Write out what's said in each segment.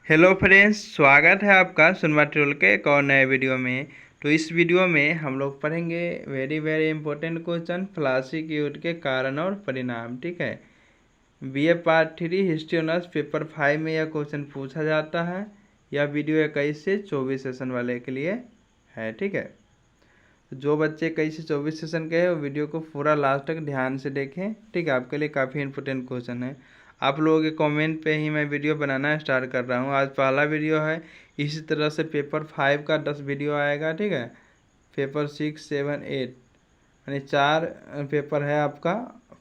Hello friends, स्वागत है आपका सुनमा ट्यूटोरियल के एक और नए वीडियो में। तो इस वीडियो में हम लोग पढ़ेंगे वेरी इंपॉर्टेंट क्वेश्चन फ्लासी युद्ध के कारण और परिणाम। ठीक है, BA part 3 history honours paper 5 में यह क्वेश्चन पूछा जाता है। यह वीडियो 21 से 24 सेशन वाले के लिए है। ठीक है, जो बच्चे 21 से 24 सेशन के हैं वो वीडियो को पूरा लास्ट तक ध्यान से देखें। ठीक है, आपके लिए काफ़ी इंपॉर्टेंट क्वेश्चन है। आप लोगों के कमेंट पे ही मैं वीडियो बनाना स्टार्ट कर रहा हूँ। आज पहला वीडियो है। इसी तरह से पेपर 5 का 10 वीडियो आएगा। ठीक है, पेपर 6, 7, 8 यानी 4 पेपर है आपका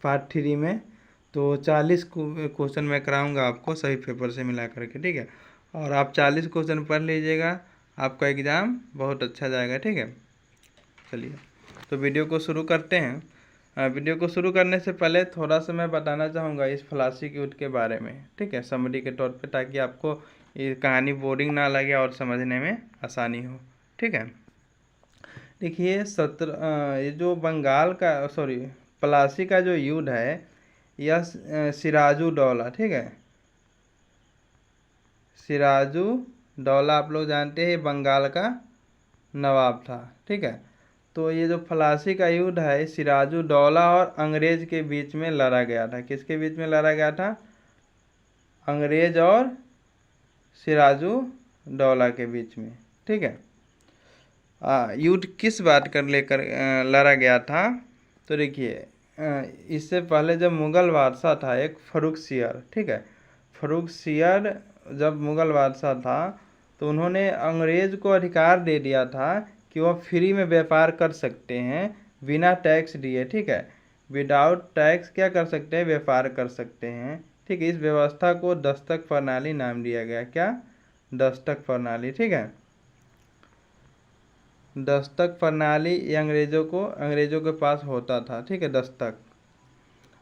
पार्ट 3 में। तो 40 क्वेश्चन मैं कराऊंगा आपको सभी पेपर से मिला करके। ठीक है, और आप 40 क्वेश्चन पढ़ लीजिएगा, आपका एग्ज़ाम बहुत अच्छा जाएगा। ठीक है, चलिए तो वीडियो को शुरू करते हैं। वीडियो को शुरू करने से पहले थोड़ा सा मैं बताना चाहूँगा इस फ्लासी युद्ध के बारे में। ठीक है, समरी के तौर पे, ताकि आपको ये कहानी बोरिंग ना लगे और समझने में आसानी हो। ठीक है, देखिए ये जो बंगाल का प्लासी का जो युद्ध है, यह सिराजुद्दौला, ठीक है, सिराजुद्दौला आप लोग जानते हैं बंगाल का नवाब था। ठीक है, तो ये जो फ्लासी का युद्ध है सिराजुद्दौला और अंग्रेज के बीच में लड़ा गया था। किसके बीच में लड़ा गया था? अंग्रेज और सिराजुद्दौला के बीच में। ठीक है, युद्ध किस बात कर लेकर लड़ा गया था? तो देखिए, इससे पहले जब मुगल बादशाह था एक फर्रुखसियर, ठीक है, फर्रुखसियर जब मुगल बादशाह था तो उन्होंने अंग्रेज को अधिकार दे दिया था कि वह फ्री में व्यापार कर सकते हैं बिना टैक्स दिए। ठीक है, विदाउट टैक्स क्या कर सकते हैं? व्यापार कर सकते हैं। ठीक है, इस व्यवस्था को दस्तक प्रणाली नाम दिया गया। क्या? दस्तक प्रणाली। ठीक है, दस्तक प्रणाली ये अंग्रेजों के पास होता था। ठीक है,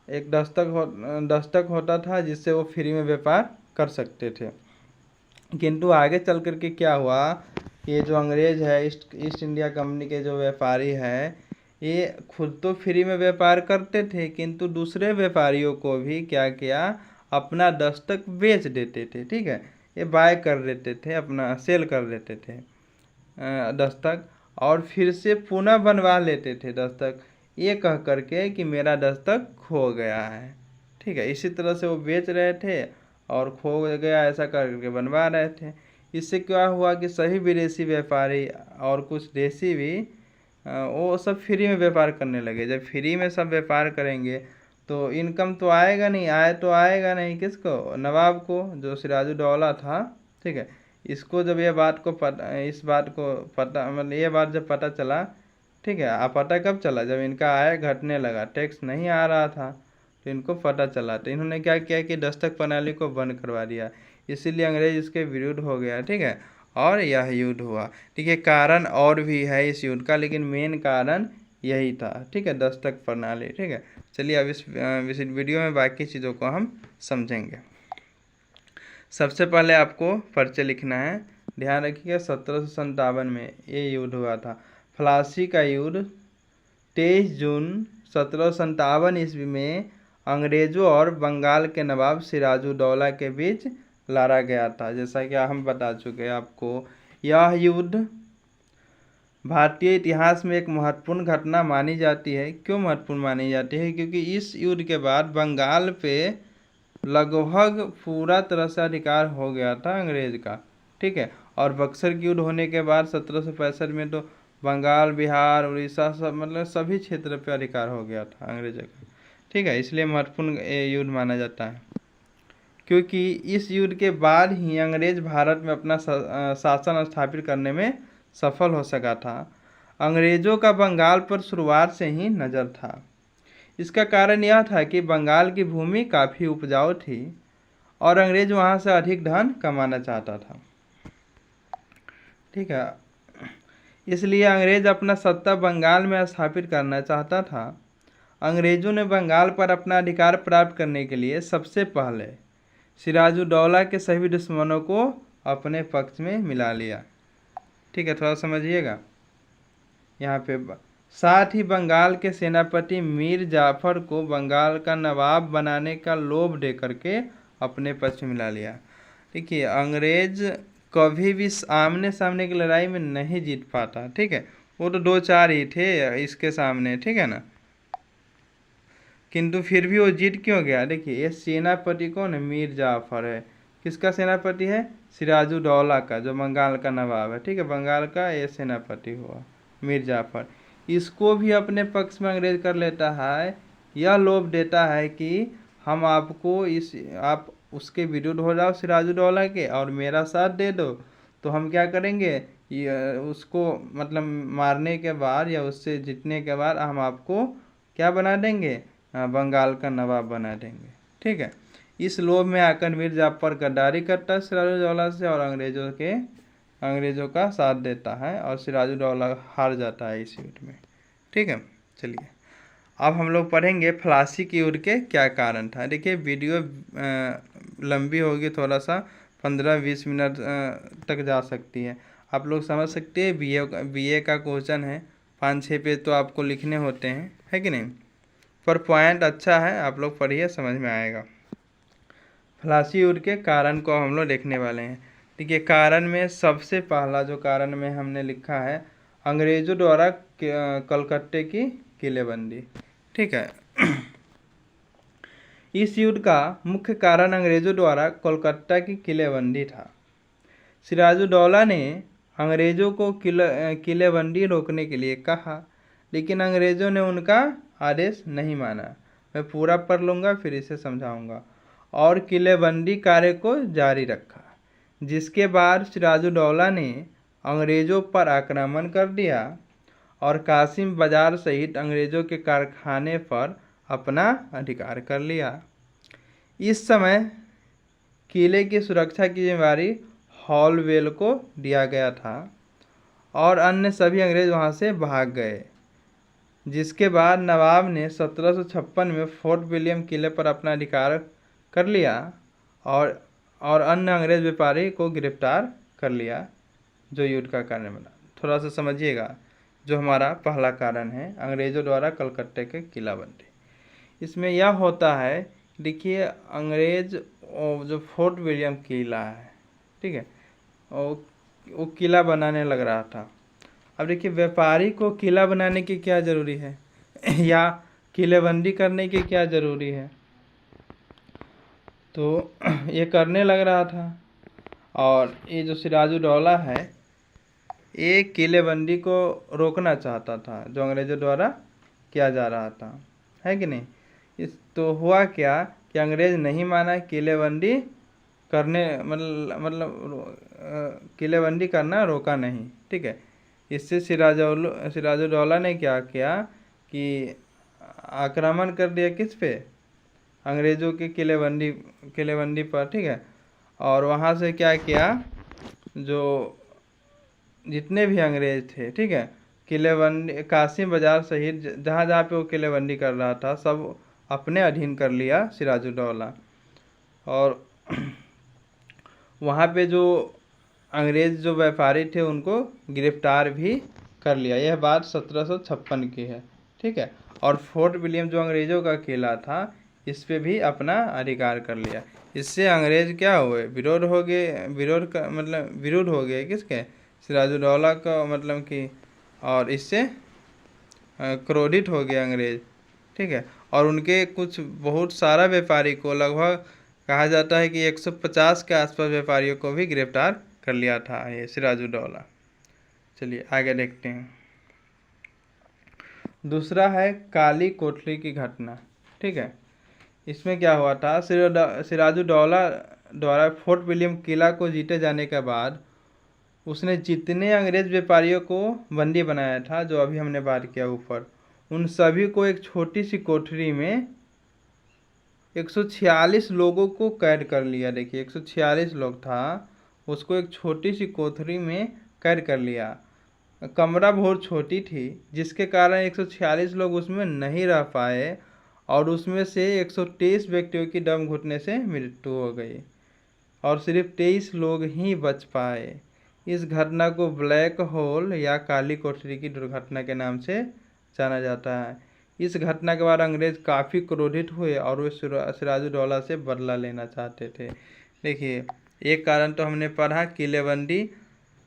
एक दस्तक होता था जिससे वो फ्री में व्यापार कर सकते थे। किंतु आगे चल करके क्या हुआ, ये जो अंग्रेज है ईस्ट इंडिया कंपनी के जो व्यापारी है, ये खुद तो फ्री में व्यापार करते थे किंतु दूसरे व्यापारियों को भी क्या किया, अपना दस्तक बेच देते थे। ठीक है, ये बाय कर देते थे, अपना सेल कर देते थे दस्तक, और फिर से पुनः बनवा लेते थे दस्तक, ये कह करके कि मेरा दस्तक खो गया है। ठीक है, इसी तरह से वो बेच रहे थे और खो गया ऐसा करके बनवा रहे थे। इससे क्या हुआ कि सभी विदेशी व्यापारी और कुछ देशी भी वो सब फ्री में व्यापार करने लगे। जब फ्री में सब व्यापार करेंगे तो इनकम तो आएगा नहीं, तो आएगा नहीं किसको? नवाब को, जो सिराजुद्दौला था। ठीक है, इसको जब इस बात को पता मतलब ये बात जब पता चला, ठीक है, आप पता कब चला? जब इनका आय घटने लगा, टैक्स नहीं आ रहा था, तो इनको पता चला, तो इन्होंने क्या किया कि दस्तक प्रणाली को बंद करवा दिया। इसीलिए अंग्रेज इसके विरुद्ध हो गया। ठीक है, और यह युद्ध हुआ। ठीक है, कारण और भी है इस युद्ध का, लेकिन मेन कारण यही था। ठीक है, दस्तक प्रणाली। ठीक है, चलिए अब इस वीडियो में बाकी चीज़ों को हम समझेंगे। सबसे पहले आपको परिचय लिखना है। ध्यान रखिएगा 1757 में ये युद्ध हुआ था, फ्लासी का युद्ध। 23 जून 1757 ईस्वी में अंग्रेजों और बंगाल के नवाब सिराजुद्दौला के बीच लड़ा गया था। जैसा कि हम बता चुके हैं आपको, यह युद्ध भारतीय इतिहास में एक महत्वपूर्ण घटना मानी जाती है। क्यों महत्वपूर्ण मानी जाती है? क्योंककि इस युद्ध के बाद बंगाल पे लगभग पूरा तरह से अधिकार हो गया था अंग्रेज का। ठीक है, और बक्सर की युद्ध होने के बाद 1765 में तो बंगाल, बिहार, उड़ीसा सब मतलब सभी क्षेत्र पे अधिकार हो गया था अंग्रेजों का। ठीक है, इसलिए महत्वपूर्ण युद्ध माना जाता है, क्योंकि इस युद्ध के बाद ही अंग्रेज भारत में अपना शासन स्थापित करने में सफल हो सका था। अंग्रेजों का बंगाल पर शुरुआत से ही नज़र था। इसका कारण यह था कि बंगाल की भूमि काफ़ी उपजाऊ थी और अंग्रेज वहाँ से अधिक धन कमाना चाहता था। ठीक है, इसलिए अंग्रेज अपना सत्ता बंगाल में स्थापित करना चाहता था। अंग्रेजों ने बंगाल पर अपना अधिकार प्राप्त करने के लिए सबसे पहले सिराजुद्दौला के सभी दुश्मनों को अपने पक्ष में मिला लिया। ठीक है, थोड़ा समझिएगा यहाँ पे। साथ ही बंगाल के सेनापति मीर जाफर को बंगाल का नवाब बनाने का लोभ दे करके अपने पक्ष में मिला लिया। देखिए अंग्रेज कभी भी आमने सामने की लड़ाई में नहीं जीत पाता, ठीक है। वो तो 2-4 ही थे इसके सामने, ठीक है ना। किंतु फिर भी वो जीत क्यों गया? देखिए ये सेनापति कौन है? मीर जाफर है। किसका सेनापति है? सिराजुद्दौला का, जो बंगाल का नवाब है, ठीक है। बंगाल का ये सेनापति हुआ मीर जाफर। इसको भी अपने पक्ष में अंग्रेज कर लेता है। यह लोभ देता है कि हम आपको आप उसके विरुद्ध हो जाओ सिराजुद्दौला के और मेरा साथ दे दो, तो हम क्या करेंगे, ये उसको मतलब मारने के बाद या उससे जीतने के बाद हम आपको क्या बना देंगे, बंगाल का नवाब बना देंगे, ठीक है। इस लोभ में आकर मीर जाफर गद्दारी करता है सिराजुद्दौला से और अंग्रेजों का साथ देता है और सिराजुद्दौला हार जाता है इस युद्ध में, ठीक है। चलिए अब हम लोग पढ़ेंगे प्लासी के युद्ध के क्या कारण था। देखिए वीडियो लंबी होगी, थोड़ा सा 15-20 मिनट तक जा सकती है। आप लोग समझ सकते हैं, बीए का क्वेश्चन है, 5-6 पेज तो आपको लिखने होते हैं, है कि नहीं। पर पॉइंट अच्छा है, आप लोग पढ़िए, समझ में आएगा। प्लासी युद्ध के कारण को हम लोग देखने वाले हैं। देखिए कारण में सबसे पहला जो कारण में हमने लिखा है, अंग्रेजों द्वारा कलकत्ते की किलेबंदी, ठीक है। इस युद्ध का मुख्य कारण अंग्रेजों द्वारा कोलकाता की किलेबंदी था। सिराजुद्दौला ने अंग्रेजों को किलेबंदी रोकने के लिए कहा, लेकिन अंग्रेजों ने उनका आदेश नहीं माना। मैं पूरा पढ़ लूँगा फिर इसे समझाऊंगा। और किलेबंदी कार्य को जारी रखा, जिसके बाद सिराजुद्दौला ने अंग्रेजों पर आक्रमण कर दिया और कासिम बाजार सहित अंग्रेजों के कारखाने पर अपना अधिकार कर लिया। इस समय किले की सुरक्षा की जिम्मेदारी हॉलवेल को दिया गया था और अन्य सभी अंग्रेज वहां से भाग गए, जिसके बाद नवाब ने 1756 में फोर्ट विलियम किले पर अपना अधिकार कर लिया और अन्य अंग्रेज व्यापारी को गिरफ्तार कर लिया, जो युद्ध का कारण बना। थोड़ा सा समझिएगा, जो हमारा पहला कारण है अंग्रेजों द्वारा कलकत्ते के किलाबंदी। इसमें यह होता है, देखिए अंग्रेज जो फोर्ट विलियम किला है, ठीक है, वो किला बनाने लग रहा था। अब देखिए व्यापारी को किला बनाने की क्या ज़रूरी है या किलेबंदी करने की क्या ज़रूरी है, तो ये करने लग रहा था। और ये जो सिराजुद्दौला है, ये किलेबंदी को रोकना चाहता था जो अंग्रेजों द्वारा किया जा रहा था, है कि नहीं। इस तो हुआ क्या कि अंग्रेज नहीं माना किलेबंदी करने, मतलब किलेबंदी करना रोका नहीं, ठीक है। इससे सिराजुद्दौला ने क्या किया कि आक्रमण कर दिया किस पे, अंग्रेज़ों के किलेबंदी पर, ठीक है। और वहाँ से क्या किया, जो जितने भी अंग्रेज थे, ठीक है, किलेबंदी कासिम बाजार सहित जहाँ जहाँ पे वो किलेबंदी कर रहा था सब अपने अधीन कर लिया सिराजुद्दौला। और वहाँ पे जो अंग्रेज जो व्यापारी थे उनको गिरफ्तार भी कर लिया। यह बात 1756 की है, ठीक है। और फोर्ट विलियम जो अंग्रेजों का किला था, इस पे भी अपना अधिकार कर लिया। इससे अंग्रेज क्या हुए, विरोध हो गए, विरोध हो गए किसके, सिराजुद्दौला का, मतलब कि, और इससे क्रोधित हो गए अंग्रेज, ठीक है। और उनके कुछ बहुत सारा व्यापारी को, लगभग कहा जाता है कि 150 के आसपास व्यापारियों को भी गिरफ्तार कर लिया था ये सिराजुद्दौला। चलिए आगे देखते हैं। दूसरा है काली कोठरी की घटना, ठीक है। इसमें क्या हुआ था, सिराजुद्दौला द्वारा फोर्ट विलियम किला को जीते जाने के बाद उसने जितने अंग्रेज व्यापारियों को बंदी बनाया था, जो अभी हमने बात किया ऊपर, उन सभी को एक छोटी सी कोठरी में 146 लोगों को कैद कर लिया। देखिए 146 लोग था, उसको एक छोटी सी कोठरी में कैद कर लिया। कमरा बहुत छोटी थी, जिसके कारण 146 लोग उसमें नहीं रह पाए और उसमें से 123 व्यक्तियों की दम घुटने से मृत्यु हो गई और सिर्फ 23 लोग ही बच पाए। इस घटना को ब्लैक होल या काली कोठरी की दुर्घटना के नाम से जाना जाता है। इस घटना के बाद अंग्रेज काफ़ी क्रोधित हुए और वे सिराजुद्दौला से बदला लेना चाहते थे। देखिए एक कारण तो हमने पढ़ा किलेबंदी।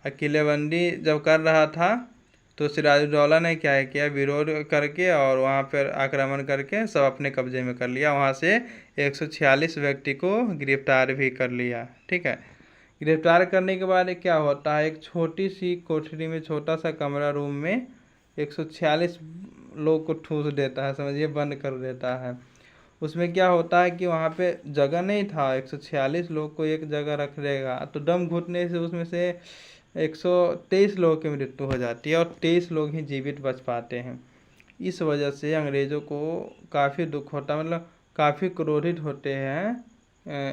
किलेबंदी जब कर रहा था तो सिराजुद्दौला ने क्या किया, विरोध करके और वहाँ पर आक्रमण करके सब अपने कब्जे में कर लिया। वहाँ से 146 व्यक्ति को गिरफ्तार भी कर लिया। ठीक है, गिरफ्तार करने के बाद क्या होता है, एक छोटी सी कोठरी में, छोटा सा कमरा रूम में 146 लोग को ठूस देता है, समझिए बंद कर देता है। उसमें क्या होता है कि वहाँ पे जगह नहीं था, 146 लोग को एक जगह रख देगा तो दम घुटने से उसमें से 123 लोगों की मृत्यु हो जाती है और 23 लोग ही जीवित बच पाते हैं। इस वजह से अंग्रेज़ों को काफ़ी दुख होता, मतलब काफ़ी क्रोधित होते हैं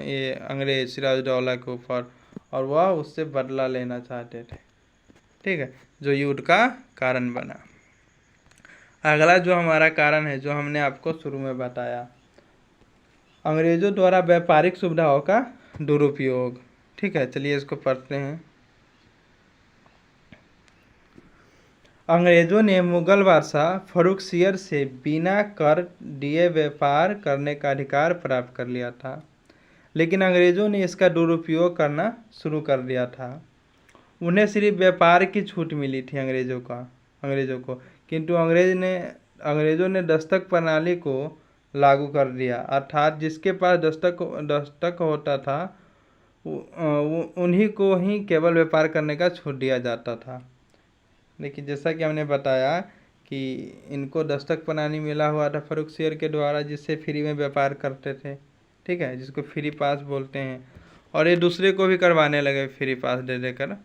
ये अंग्रेज सिराजुद्दौला के ऊपर, और वह उससे बदला लेना चाहते थे। ठीक है, जो युद्ध का कारण बना। अगला जो हमारा कारण है, जो हमने आपको शुरू में बताया, अंग्रेज़ों द्वारा व्यापारिक सुविधाओं का दुरुपयोग। ठीक है, चलिए इसको पढ़ते हैं। अंग्रेज़ों ने मुगल बादशाह फर्रुखसियर से बिना कर दिए व्यापार करने का अधिकार प्राप्त कर लिया था, लेकिन अंग्रेज़ों ने इसका दुरुपयोग करना शुरू कर दिया था। उन्हें सिर्फ व्यापार की छूट मिली थी अंग्रेज़ों को, किंतु अंग्रेज़ों ने दस्तक प्रणाली को लागू कर दिया, अर्थात जिसके पास दस्तक होता था उन्हीं को ही केवल व्यापार करने का छूट दिया जाता था। लेकिन जैसा कि हमने बताया कि इनको दस्तक प्रणाली मिला हुआ था फर्रुखसियर के द्वारा, जिससे फ्री में व्यापार करते थे। ठीक है, जिसको फ्री पास बोलते हैं, और ये दूसरे को भी करवाने लगे फ्री पास दे देकर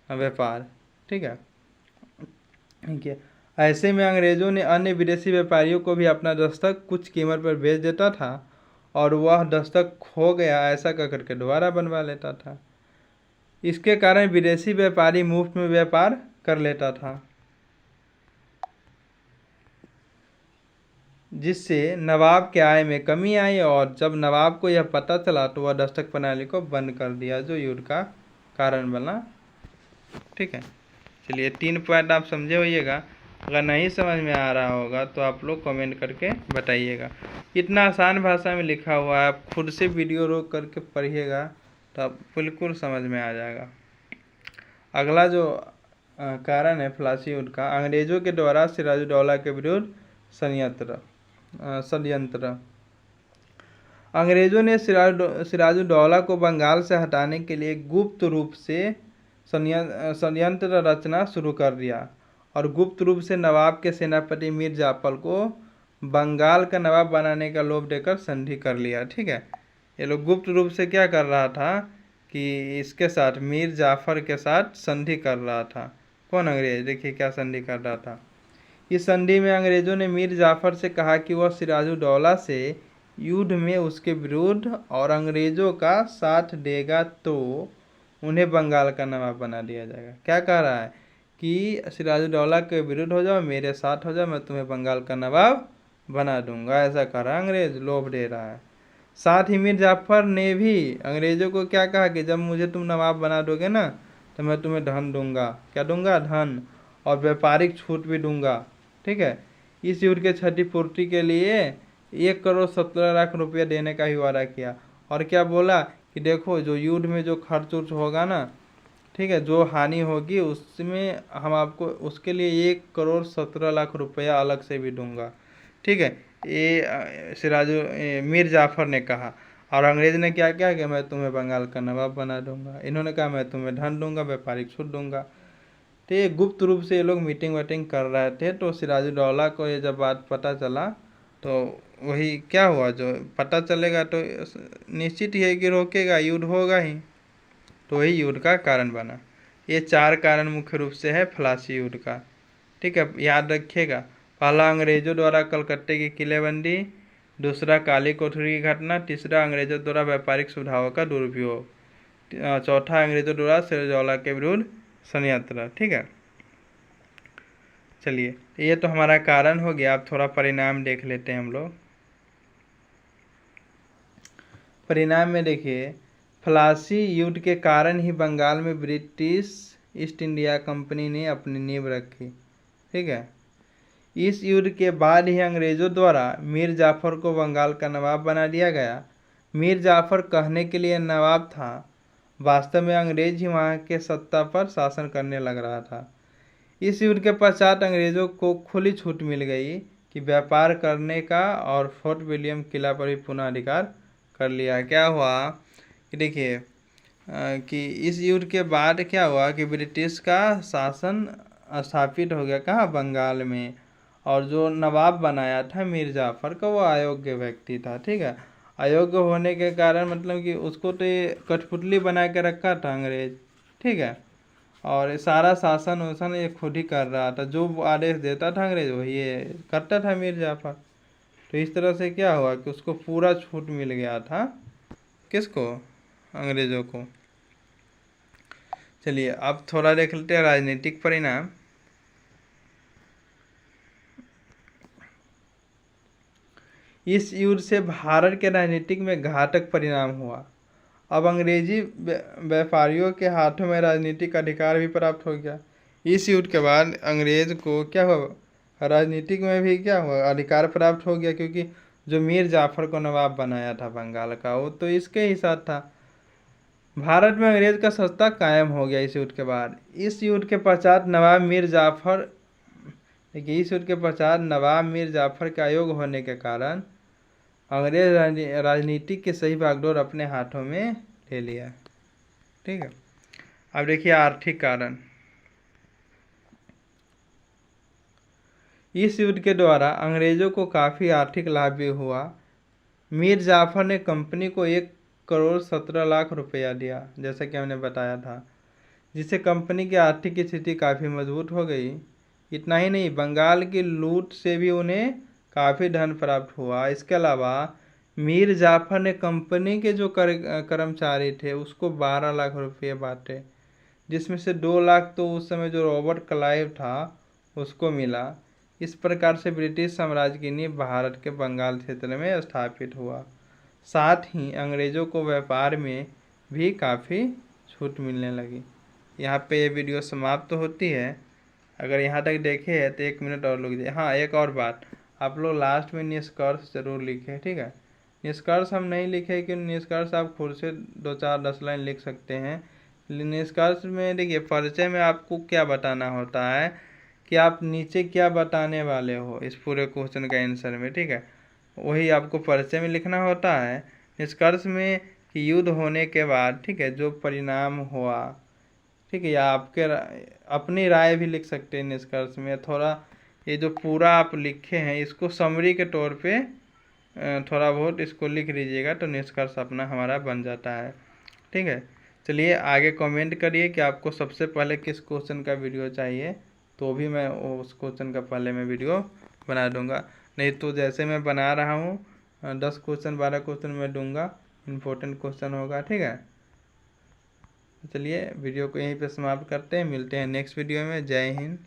व्यापार। ठीक है, ऐसे में अंग्रेज़ों ने अन्य विदेशी व्यापारियों को भी अपना दस्तक कुछ कीमत पर बेच देता था और वह दस्तक खो गया ऐसा कहकर के दोबारा बनवा लेता था। इसके कारण विदेशी व्यापारी मुफ्त में व्यापार कर लेता था, जिससे नवाब के आय में कमी आई, और जब नवाब को यह पता चला तो वह दस्तक प्रणाली को बंद कर दिया, जो युद्ध का कारण बना। ठीक है, चलिए 3 पॉइंट आप समझे होइएगा। अगर नहीं समझ में आ रहा होगा तो आप लोग कमेंट करके बताइएगा। इतना आसान भाषा में लिखा हुआ है, आप खुद से वीडियो रोक करके पढ़िएगा तो आप बिल्कुल समझ में आ जाएगा। अगला जो कारण है प्लासी युद्ध का, अंग्रेज़ों के द्वारा सिराजुद्दौला के विरुद्ध षड्यंत्र। अंग्रेज़ों ने सिराजुद्दौला को बंगाल से हटाने के लिए गुप्त रूप से षड्यंत्र रचना शुरू कर दिया और गुप्त रूप से नवाब के सेनापति मीर जाफर को बंगाल का नवाब बनाने का लोभ देकर संधि कर लिया। ठीक है, ये लोग गुप्त रूप से क्या कर रहा था कि इसके साथ मीर जाफर के साथ संधि कर रहा था। कौन अंग्रेज, देखिए क्या संधि कर रहा था। इस संधि में अंग्रेज़ों ने मीर जाफर से कहा कि वह सिराजुद्दौला से युद्ध में उसके विरुद्ध और अंग्रेज़ों का साथ देगा तो उन्हें बंगाल का नवाब बना दिया जाएगा। क्या कह रहा है कि सिराजुद्दौला के विरुद्ध हो जाओ, मेरे साथ हो जाओ, मैं तुम्हें बंगाल का नवाब बना दूंगा, ऐसा कह रहा है। अंग्रेज़ लोभ दे रहा है। साथ ही मीर जाफर ने भी अंग्रेज़ों को क्या कहा कि जब मुझे तुम नवाब बना दोगे ना तो मैं तुम्हें धन दूंगा। क्या दूंगा? धन, और व्यापारिक छूट भी दूंगा। ठीक है, इस युद्ध के क्षतिपूर्ति के लिए 1,17,00,000 रुपया देने का ही वादा किया, और क्या बोला कि देखो जो युद्ध में जो खर्च उर्च होगा ना, ठीक है, जो हानि होगी उसमें हम आपको उसके लिए 1,17,00,000 रुपया अलग से भी दूंगा। ठीक है, ये मीर जाफर ने कहा, और अंग्रेज ने क्या किया कि मैं तुम्हें बंगाल का नवाब बना दूंगा। इन्होंने कहा मैं तुम्हें धन दूंगा, व्यापारिक छूट दूंगा। तो ये गुप्त रूप से ये लोग मीटिंग वाटिंग कर रहे थे। तो सिराजुद्दौला को ये जब बात पता चला तो वही क्या हुआ, जो पता चलेगा तो निश्चित ही है कि रोकेगा, युद्ध होगा ही, तो वही युद्ध का कारण बना। ये 4 कारण मुख्य रूप से है प्लासी युद्ध का। ठीक है, याद रखिएगा। पहला अंग्रेजों द्वारा कलकत्ते की किलेबंदी, दूसरा काली कोठरी की घटना, तीसरा अंग्रेजों द्वारा व्यापारिक सुविधाओं का दुरुपयोग, चौथा अंग्रेजों द्वारा सिराजुद्दौला के विरुद्ध षड्यंत्र। ठीक है, चलिए ये तो हमारा कारण हो गया। अब थोड़ा परिणाम देख लेते हैं हम लोग। परिणाम में देखिए, प्लासी युद्ध के कारण ही बंगाल में ब्रिटिश ईस्ट इंडिया कंपनी ने अपनी नींव रखी। ठीक है, इस युद्ध के बाद ही अंग्रेज़ों द्वारा मीर जाफर को बंगाल का नवाब बना दिया गया। मीर जाफर कहने के लिए नवाब था, वास्तव में अंग्रेज ही वहाँ के सत्ता पर शासन करने लग रहा था। इस युद्ध के पश्चात अंग्रेजों को खुली छूट मिल गई कि व्यापार करने का, और फोर्ट विलियम किला पर भी पुनः अधिकार कर लिया। क्या हुआ कि देखिए कि इस युद्ध के बाद क्या हुआ कि ब्रिटिश का शासन स्थापित हो गया कहाँ, बंगाल में। और जो नवाब बनाया था मीर जाफर का, वो अयोग्य व्यक्ति था, ठीक है। अयोग्य होने के कारण मतलब कि उसको तो ये कठपुतली बना के रखा था अंग्रेज, ठीक है। और ये सारा शासन वासन ये खुद ही कर रहा था, जो आदेश देता था अंग्रेज वही ये करता था मीर जाफर। तो इस तरह से क्या हुआ कि उसको पूरा छूट मिल गया था, किसको, अंग्रेजों को। चलिए अब थोड़ा देख लेते हैं राजनीतिक परिणाम। इस युद्ध से भारत के राजनीतिक में घातक परिणाम हुआ। अब अंग्रेजी व्यापारियों के हाथों में राजनीतिक अधिकार भी प्राप्त हो गया। इस युद्ध के बाद अंग्रेज को क्या हुआ, राजनीतिक में भी क्या हुआ, अधिकार प्राप्त हो गया, क्योंकि जो मीर जाफर को नवाब बनाया था बंगाल का, वो तो इसके ही साथ था। भारत में अंग्रेज का सत्ता कायम हो गया इस युद्ध के बाद। इस युद्ध के पश्चात नवाब मीर जाफर, देखिए इस युद्ध के पश्चात नवाब मीर जाफर के अयोग्य होने के कारण अंग्रेज राजनीति के सही बागडोर अपने हाथों में ले लिया, ठीक है। अब देखिए आर्थिक कारण। इस युद्ध के द्वारा अंग्रेजों को काफ़ी आर्थिक लाभ भी हुआ। मीर जाफर ने कंपनी को 1,17,00,000 रुपया दिया, जैसा कि हमने बताया था, जिससे कंपनी की आर्थिक स्थिति काफ़ी मजबूत हो गई। इतना ही नहीं, बंगाल की लूट से भी उन्हें काफ़ी धन प्राप्त हुआ। इसके अलावा मीर जाफर ने कंपनी के जो कर्मचारी थे उसको 12 लाख रुपये बांटे, जिसमें से 2 लाख तो उस समय जो रॉबर्ट क्लाइव था उसको मिला। इस प्रकार से ब्रिटिश साम्राज्य की नींव भारत के बंगाल क्षेत्र में स्थापित हुआ। साथ ही अंग्रेज़ों को व्यापार में भी काफ़ी छूट मिलने लगी। यहाँ पे ये वीडियो समाप्त तो होती है। अगर यहाँ तक देखे है तो 1 मिनट और रुक जाइए। हाँ, एक और बात, आप लोग लास्ट में निष्कर्ष जरूर लिखें, ठीक है। निष्कर्ष हम नहीं लिखे कि निष्कर्ष आप खुद से 2, 4, 10 लाइन लिख सकते हैं। निष्कर्ष में देखिए परिचय में आपको क्या बताना होता है कि आप नीचे क्या बताने वाले हो इस पूरे क्वेश्चन का आंसर में, ठीक है। वही आपको परिचय में लिखना होता है। निष्कर्ष में कि युद्ध होने के बाद, ठीक है, जो परिणाम हुआ, ठीक है, या आपके अपनी राय भी लिख सकते हैं निष्कर्ष में। थोड़ा ये जो पूरा आप लिखे हैं इसको समरी के तौर पे थोड़ा बहुत इसको लिख लीजिएगा, तो निष्कर्ष अपना हमारा बन जाता है, ठीक है। चलिए आगे कमेंट करिए कि आपको सबसे पहले किस क्वेश्चन का वीडियो चाहिए, तो भी मैं उस क्वेश्चन का पहले मैं वीडियो बना दूंगा। नहीं तो जैसे मैं बना रहा हूँ 10 क्वेश्चन 12 क्वेश्चन मैं दूंगा, इम्पोर्टेंट क्वेश्चन होगा, ठीक है। चलिए वीडियो को यहीं पे समाप्त करते हैं, मिलते हैं नेक्स्ट वीडियो में। जय हिंद।